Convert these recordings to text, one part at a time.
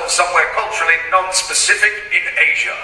ourselves somewhere culturally non-specific in Asia.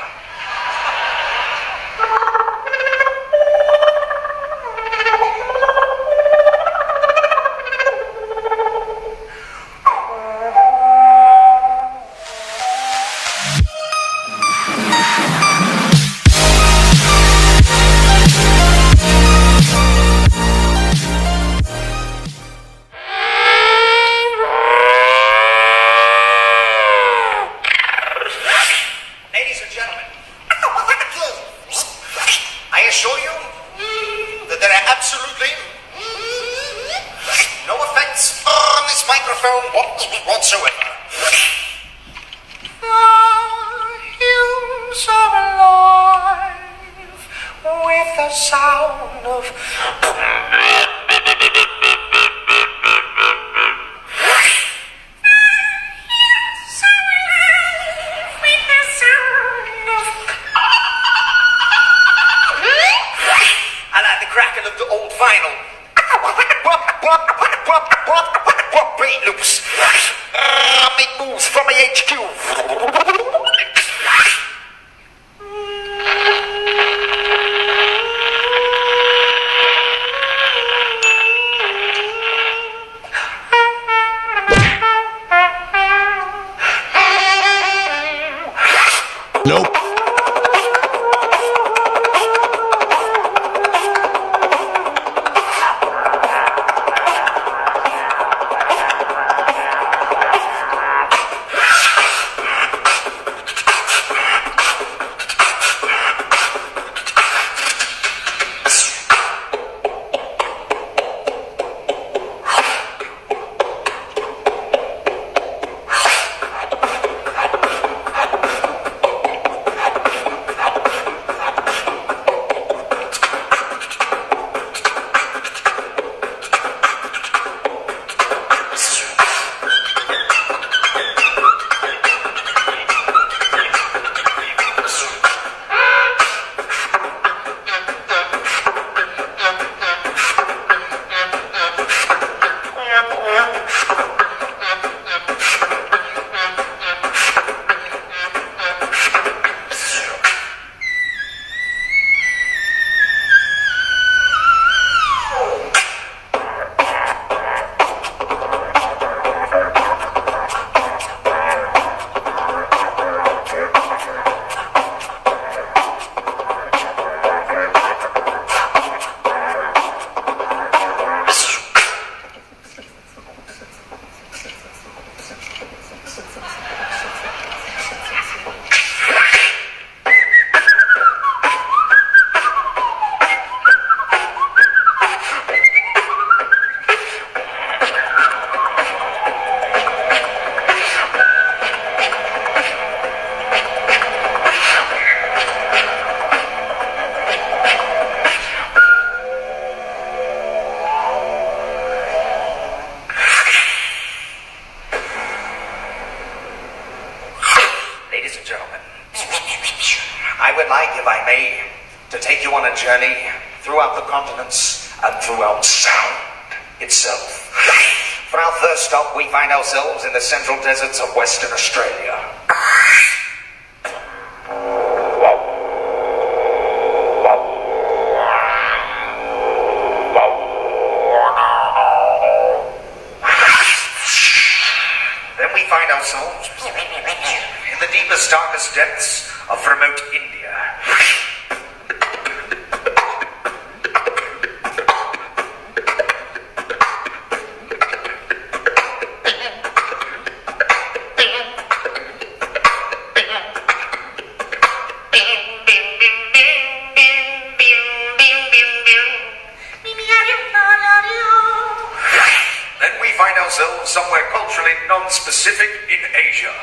Journey throughout the continents and throughout sound itself. For our first stop, we find ourselves in the central deserts of Western Australia. Then we find ourselves in the deepest, darkest depths of remote India. Somewhere culturally non-specific in Asia.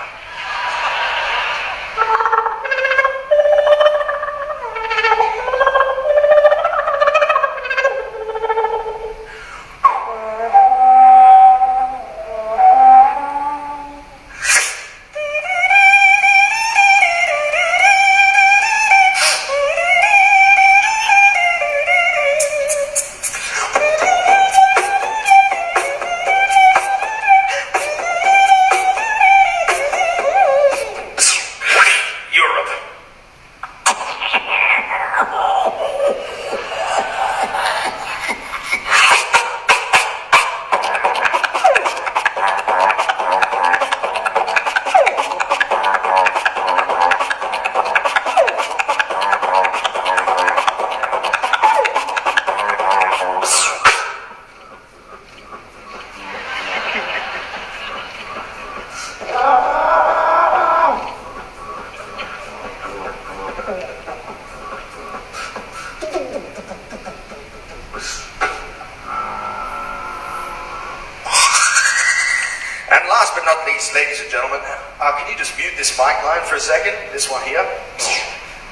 can you just mute this mic line for a second? This one here.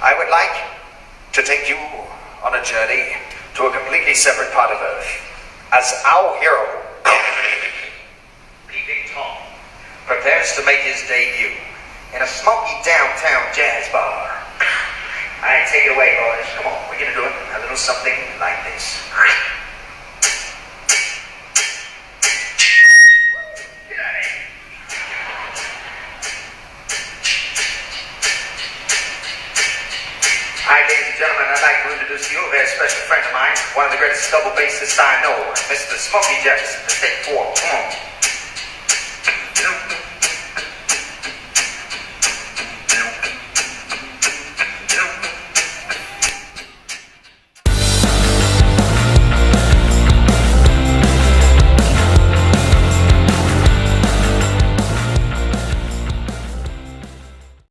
I would like to take you on a journey to a completely separate part of Earth as our hero, Peeping Tom, prepares to make his debut in a smoky downtown jazz bar. All right, take it away, boys. Come on, we're gonna do it a little something like this. Hi, ladies and gentlemen, I'd like to introduce you a very special friend of mine, one of the greatest double bassists I know, Mr. Smokey Jackson. Let's take 4. Come on.